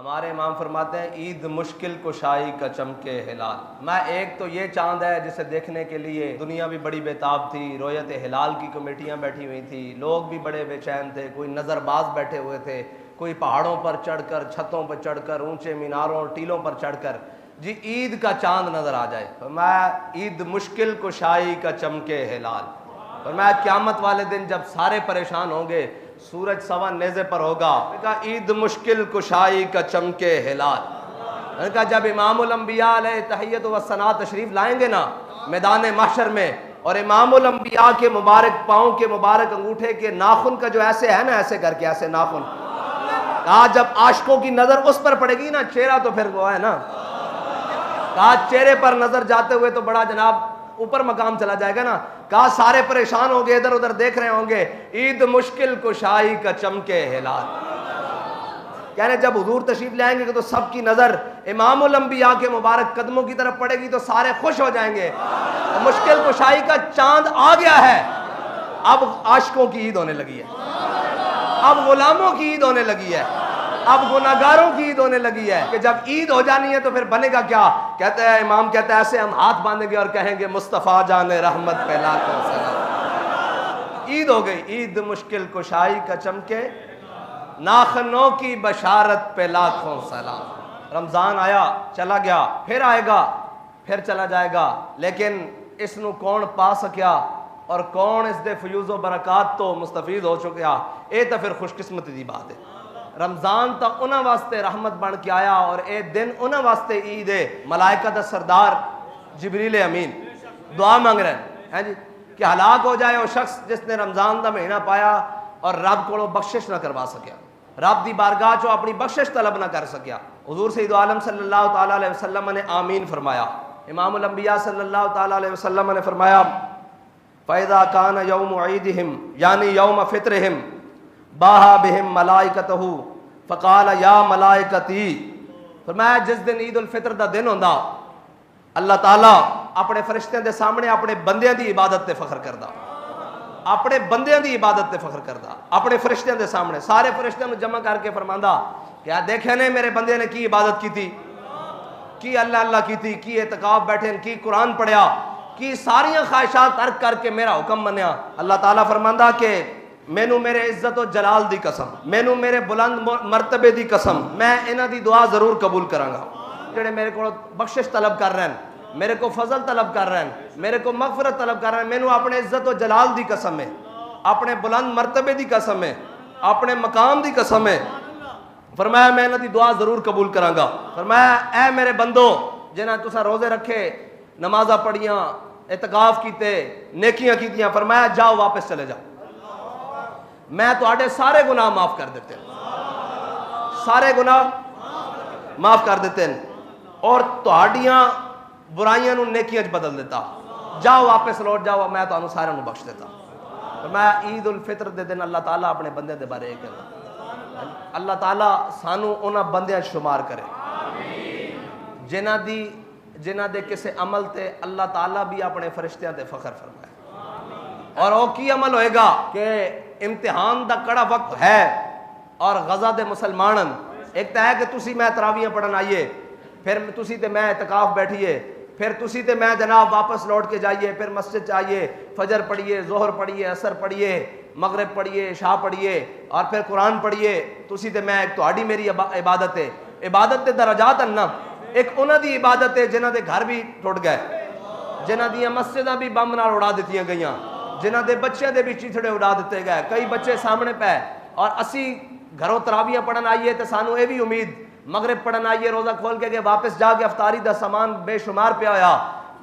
हमारे इमाम फरमाते हैं ईद मुश्किल कुशाई का चमके हिलाल। मैं एक तो ये चांद है जिसे देखने के लिए दुनिया भी बड़ी बेताब थी, रोयत हिलाल की कमेटियाँ बैठी हुई थी, लोग भी बड़े बेचैन थे, कोई नज़रबाज बैठे हुए थे, कोई पहाड़ों पर चढ़कर, छतों पर चढ़कर, ऊंचे मीनारों टीलों पर चढ़कर जी ईद का चांद नजर आ जाए। तो मैं ईद मुश्किल कुशाई का चमके हिलाल। और मैं क़यामत वाले दिन जब सारे परेशान होंगे, सूरज सवा नेज़े पर होगा, कहा ईद मुश्किल कुशाई का चमके हिलाल। कहा जब इमामुल अंबिया अलैहि तहियत व सना तशरीफ लाएंगे ना मैदान महशर में, और इमामुल अंबिया के मुबारक पाँव के मुबारक अंगूठे के नाखून का जो ऐसे है ना, ऐसे करके ऐसे नाखून, कहा जब आशिकों की नजर उस पर पड़ेगी ना, चेहरा तो फिर वो है ना, कहा चेहरे पर नजर जाते हुए तो बड़ा जनाब ऊपर मकाम चला जाएगा ना। कहा सारे परेशान होंगे, इधर उधर देख रहे होंगे, ईद मुश्किल कुशाई का चमके हिलाल। कहने जब हुजूर तशरीफ लाएंगे तो सबकी नजर इमामुल अंबिया के मुबारक कदमों की तरफ पड़ेगी तो सारे खुश हो जाएंगे। तो मुश्किल कुशाई का चांद आ गया है। अब आशिकों की ईद होने लगी है, अब गुलामों की ईद होने लगी है, अब गुनाहगारों की ईद होने लगी है। कि जब ईद हो जानी है तो फिर बनेगा क्या? कहते हैं इमाम कहते हैं ऐसे हम हाथ बांधेंगे और कहेंगे मुस्तफ़ा जाने रहमत पे लाखों सलाम। ईद हो गई, ईद मुश्किल कुशाई का चमके नाखनों की बशारत पे लाखों सलाम। रमजान आया चला गया, फिर आएगा फिर चला जाएगा, लेकिन इसनू कौन पा सकिया और कौन इस दे फयूज़ो बरकात तो मुस्तफीद हो चुका, ये तो फिर खुशकिस्मती की बात है। रमजान तो उन्होंने वास्ते रहमत बन के आया और ए दिन उन्होंने वास्ते ईद है। मलाइका दा सरदार जिब्रील अमीन दुआ मांग रहे हैं जी कि हलाक हो जाए वो शख्स जिसने रमजान का महीना पाया और रब को बख्शिश ना करवा सकिया, रब की बारगाह चो अपनी बख्शिश तलब ना कर सकिया। हुजूर सैयद आलम सल्लल्लाहु ताला अलैहि वसल्लम ने आमीन फरमाया। इमामुल अंबिया सल्लल्लाहु ताला अलैहि वसल्लम ने फरमाया फ़ैज़ा कान यौम ईदिहिम यानी यौम फित्रहिम बाहा बिहिम मलाइकतहु फ़क़ाल या मलाइकती। फरमाया जिस दिन ईद उल फितर का दिन होंदा, अल्लाह ताला अपने फरिश्तियों के सामने अपने बंदियों की इबादत से फख्र करता, अपने बंदियों की इबादत से फख्र करता, अपने फरिश्तियों के सामने सारे फरिश्तियों को जमा करके फरमांदा क्या देखे ने मेरे बंदे ने की इबादत की थी, की अल्लाह अल्लाह की थी, की एतकाफ बैठे, की कुरान पढ़िया, की सारियां ख्वाहिशात तर्क करके मेरा हुक्म मनिया। अल्लाह ताला फरमांदा के मैनू मेरे इज्जत और जलाल दी कसम, मैनू मेरे बुलंद मरतबे दी कसम, मैं इन्हां दी दुआ जरूर कबूल करांगा। जेड़े मेरे को बख्शिश तलब कर रहे हैं, मेरे को फजल तलब कर रहे हैं, मेरे को मगफरत तलब कर रहे हैं, मैनू अपने इज्जत और जलाल दी कसम है, अपने बुलंद मरतबे दी कसम है, अपने मकाम दी कसम है। फरमाया मैं इन्हां दी दुआ जरूर कबूल करांगा। फरमाया ऐ मेरे बंदो जिन्हां तुसां रोजे रखे, नमाजा पढ़ियां, इतकाफ कीते, नेकियां कीतियां, फरमाया जाओ वापस चले जाओ, मैं तुहाडे सारे गुनाह माफ कर देते हैं, सारे गुनाह माफ कर देते हैं और तुहाडियां बुराइयां नूं नेकियां च बदल देता। जाओ वापस लौट जाओ, मैं तुहानूं सारिआं नूं बख्श देता। तो मैं ईद उल फितर दे दिन अल्लाह ताला अपने बंदे दे बारे कहंदा, अल्लाह ताला सानू उन्हां बंदियां शुमार करे जिन्हां दे किसी अमल ते अल्लाह ताला भी अपने फरिश्तियां ते फख्र फरमाए। और वो की अमल होएगा कि इम्तिहान का कड़ा वक्त है और गजा दे मुसलमान एक तो है कि तुसी मैं तरावियां पढ़न आइए, फिर तुसी ते मैं इतकाफ बैठिए, फिर तुसी ते मैं जनाब वापस लौट के जाइए, फिर मस्जिद आइए, फजर पढ़िए, जोहर पढ़िए, असर पढ़िए, मगरिब पढ़िए, शाह पढ़िए और फिर कुरान पढ़िए। तुसी ते मैं एक तुहाडी मेरी इबादत है, इबादत के दराजात ना, एक उन्हां दी इबादत है जिन्हां दे घर भी टुट गए, जिन्हां दी मस्जिदां भी बम नाल उड़ा दित्तियां गईयां, जिन्हां दे बच्चों के भी चीथड़े उड़ा दिते गए, कई बच्चे सामने पै और असी घरों तरावियां पढ़न आइए तो सानू ये भी उम्मीद मगरिब पढ़न आइए, रोज़ा खोल के वापस जाके अफतारी का सामान बेशुमार पिया होया,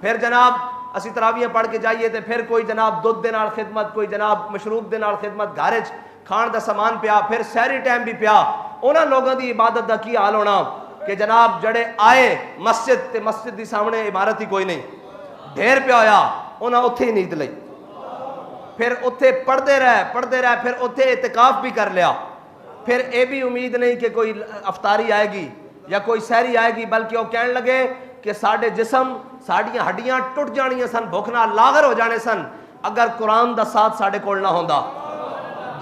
फिर जनाब असी तरावियां पढ़ के जाइए तो फिर कोई जनाब दुध दे नाल खिदमत, कोई जनाब मशरूब दे नाल खिदमत, घर खाण का सामान पिया, फिर सहरी टाइम भी पिया। उन्होंने लोगों की इबादत का की हाल होना कि जनाब जड़े आए मस्जिद ते मस्जिद के सामने इमारत ही कोई नहीं, ढेर पिया होया, उन्हें उत्थे ही नींद लई, फिर उत्थे पढ़ते रहे, फिर उत्थे इतकाफ भी कर लिया, फिर ये भी उम्मीद नहीं कि कोई अफतारी आएगी या कोई सहरी आएगी, बल्कि वो कहने लगे कि साढ़े जिसम साड़ियां हड्डियां टुट जानियां सन, भुख नाल लागर हो जाने सन अगर कुरान का साथ साढ़े कोल ना होंदा।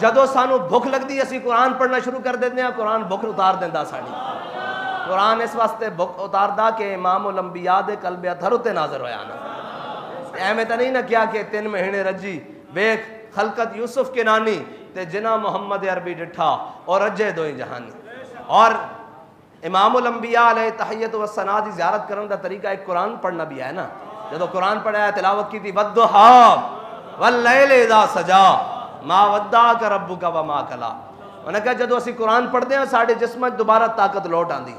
जदों सानू भुख लगती असी कुरान पढ़ना शुरू कर देते हैं, कुरान भुख उतार देंदा साड़ी। कुरान इस वास्ते बुक उतारदा कि इमामुल अंबिया दे कल्बे अथर उत्ते नाज़र होया ना। एवें तो नहीं ना क्या कि 3 महीने रजी वेख खलकत यूसुफ के नानी ते जिना मुहम्मद अरबी डिठा और रजे दोई जहानी। और इमामुल अंबिया अलैहि तहियत व सना दी ज़ियारत करने का तरीका एक कुरान पढ़ना भी है ना। जदों कुरान पढ़ा तिलावत की थी वद्दुहा वल्लैल इज़ा सजा मा वद्दाका रब्बुका व मा कला। उन्हें कहा जदों असीं कुरान पढ़ते हैं साढ़े जिस्म दोबारा ताकत लौट आती।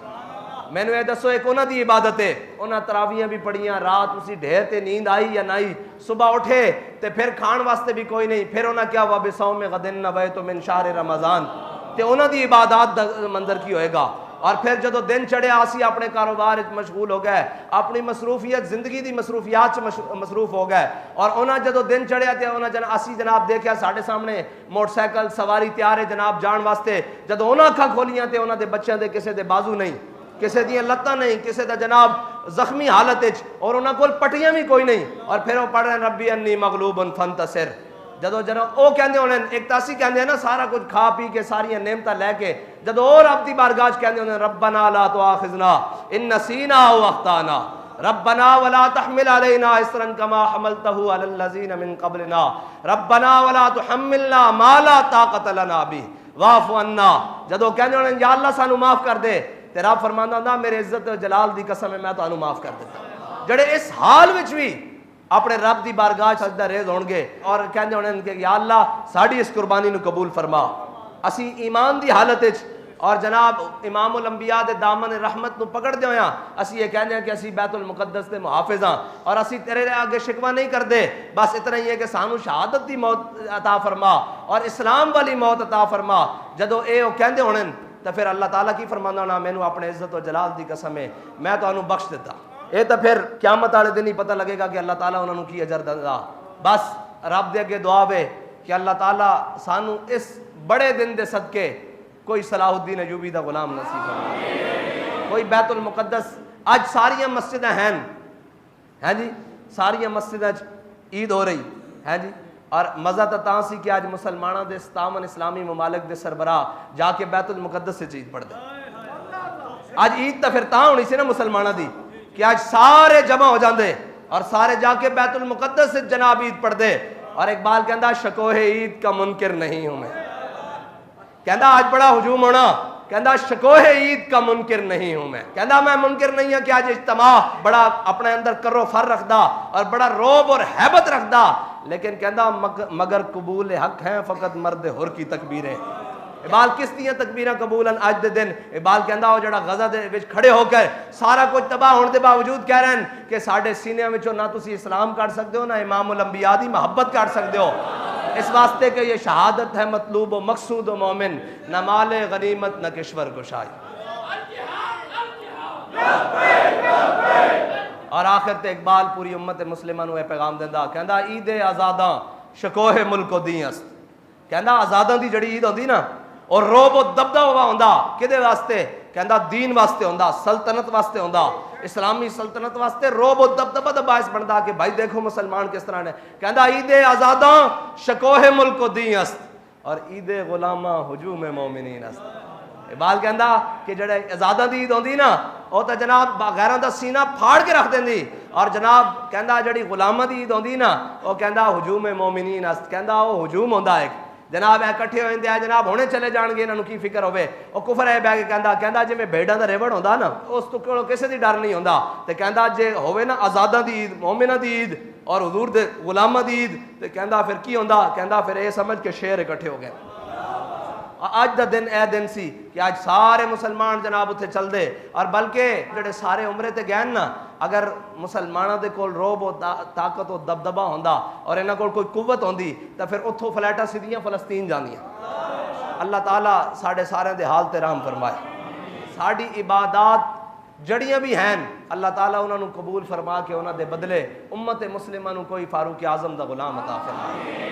मैनू ये दसो एक उन्हां दी इबादत है, उन्हां तरावियां भी पढ़ियां, रात उसी ढेर ते नींद आई या नहीं, सुबह उठे ते फिर खान वास्ते भी कोई नहीं, फिर उन्हें क्या वा बिसौम गदिन नवैतु मिन शहर रमज़ान, ते उन्हां दी इबादत दा मंजर की होएगा। और फिर जो दिन चढ़िया असी अपने कारोबार मशगूल हो गए, अपनी मसरूफियत जिंदगी की मसरूफियात मसरूफ हो गए। और उन्हें जो दिन चढ़िया तो उन्हें असी जनाब देखा साढ़े सामने मोटरसाइकिल सवारी तैयार है जनाब जान वास्ते। जदों उन्हें अखा खोलियां तो उन्होंने बच्चों के किसी के बाजू नहीं, किसी दी लत्तां नहीं, किसी का जनाब जख्मी हालत और उन्होंने कोल पट्टियां भी कोई नहीं। और फिर वो पढ़ रहे रब्बी अन्नी मगलूबुन फंतसिर। जदों वो कहते होने एक तासी कहते हैं ना सारा कुछ खा पी के सारिया नेमत लैके जदों और रब दी बारगाह कहते होने रब्बना ला तुआखिज़ना इन नसीना औ अख्ताना रब्बना वला तहमिल अलैना इसरन कमा हमलतहु अलल लज़ीना मिन क़ब्लिना रब्बना वला तुहम्मिलना मा ला ताक़त लना बि वाफ़ु अन्ना। जदों कहते होने या अल्लाह सानू माफ कर दे, तेरा फरमांदा होंदा मेरे इज्जत जलाल दी कसम है मैं तुहानू माफ कर देता। जड़े इस हाल विच भी अपने रब की बारगाह सजदा रेज़ होणगे और कहंदे होणे कि या अल्लाह साड़ी इस कुर्बानी नू कबूल फरमा। असी ईमान की हालत और जनाब इमामुल अंबिया दे दामन रहमत नू पकड़दे होया असी ये कहंदे कि असी बैतुल मुकद्दस दे मुहाफिज हां और असी तेरे आगे शिकवा नहीं करते। बस इतना ही है कि सानू शहादत की मौत अता फरमा और इस्लाम वाली मौत अता फरमा। जदों ये कहंदे होणे तो फिर अल्लाह ताला की फरमांदा होना मैनू अपने इज्जत और जलाल की कसम है मैं तुहानू बख्श दिता। ये तो फिर क़यामत वाले दिन ही पता लगेगा कि अल्लाह ताला उन्होंने की अजर दिंदा। बस रब दे अगे दुआ वे कि अल्लाह ताला सानू इस बड़े दिन दे सदके कोई सलाहुद्दीन अयूबी दा गुलाम नसीब फरमाए, कोई बैतुल मुकद्दस। अज सारिया मस्जिदां हैं जी, सारिया मस्जिदां ईद हो रही है जी। और मज़ा तो तां सी कि अज मुसलमानों के 57 इस्लामी ममालिक के सरबराह जाके बैतुल मुकद्दस से ईद पढ़ते। अज ईद तो फिर तां होनी सी ना मुसलमानों की कि आज सारे जमा हो जाते और सारे जाके बैतुल मुकद्दस से जनाब ईद पढ़ते। और इकबाल कहता शकोहे ईद का मुनकिर नहीं हूं मैं, कहता आज बड़ा हुजूम होना, कहता शकोहे ईद का मुनकिर नहीं हूं मैं, कहता मैं मुनकिर नहीं है कि आज इज्तिमा बड़ा अपने अंदर करो फर रखदा और बड़ा रोब और हैबत रखदा, लेकिन कहता मगर कबूल हक है फकत मर्द हुर की तकबीरें। इबाल किस दियां तकबीरां कबूलन अज दे दिन। इबाल कहता वो जड़ा गजा दे विच खड़े होकर सारा कुछ तबाह होने के बावजूद कह रहे हैं कि साढ़े सीने विचों ना तुसी इस्लाम काट सकते हो ना इमामुल अंबिया दी मोहब्बत काट सकते हो। इस वास्ते कि ये शहादत है मतलूब व मकसूद व मोमिन, न माले गनीमत न किश्वर कुशाई। और आखिर ते इकबाल पूरी उम्मत मुस्लिमा नूं पैगाम दिंदा कहंदा ईद आज़ादा शकोहे मुल्को दी अस्त। कहंदा आज़ादां दी जड़ी ईद होंदी ना और रोब दबदबा होंदा किदे वास्ते, कहंदा दीन वास्ते होंदा, सल्तनत वास्ते होंदा, इस्लामी सल्तनत वास्ते रोब दबदबा दा बायस बनदा कि भाई देखो मुसलमान किस तरह ने। कहंदा ईद आज़ादा शकोहे मुल्को दी अस्त और ईद गुलामा हुजूम मोमिनीन अस्त। इकबाल कहंदा कि जड़े आज़ादां दी ईद होंदी ना वो तो जनाब गैरां दा सीना फाड़ के रख देंदी और जनाब कहंदा जड़ी गुलामां दी ईद होंदी ना वो कहंदा हुजूम मोमिनीन अस्त, कहंदा वो हुजूम होंदा एक जनाब इकट्ठे हो जाते जनाब हुणे चले जाएंगे इन्हों की फिक्र होवे। वो कुफर है बह के कहंदा जिवें भेड़ां दा रेवड़ होंदा ना उस तो कोल किसी दी डर नहीं होंदा, ते कहंदा जे होवे ना आज़ादां दी ईद मोमिनां दी ईद और हुजूर दे गुलामां दी ईद ते कहंदा फिर की होंदा, कहंदा फिर ये समझ के शेर इकट्ठे हो गए। अज का दिन यह दिन सी कि अज सारे मुसलमान जनाब उत्थे चलते और बल्कि जेडे सारे उमरे ते गए ना अगर मुसलमानों के कोल रोब ताकत और दबदबा होंदा और इन्हों कोल कोई कुव्वत होंदी तो फिर उत्थों फ्लैटां सीधियां फलस्तीन जांदियां। अल्लाह ताला साढ़े सारे दे हाल ते रहम फरमाए। साड़ी इबादत जड़ियां भी हैं अल्लाह ताला उन्होंने कबूल फरमा के उन्होंने बदले उम्मत मुस्लिमा नूं कोई फारूक आजम दा गुलाम अता फरमाए,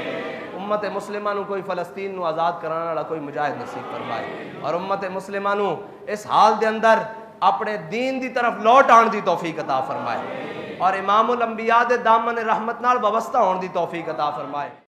उम्मत मुस्लिमा नूं कोई फलस्तीन नूं आज़ाद कराने वाला कोई मुजाहिद नसीब फरमाए और उम्मत मुस्लिमा नूं इस हाल दे अंदर अपने दीन की तरफ लौट आने की तौफीक अता फरमाए और इमामुल अंबिया दे दामन रहमत नाल वाबस्ता होने की तौफीक अता फरमाए।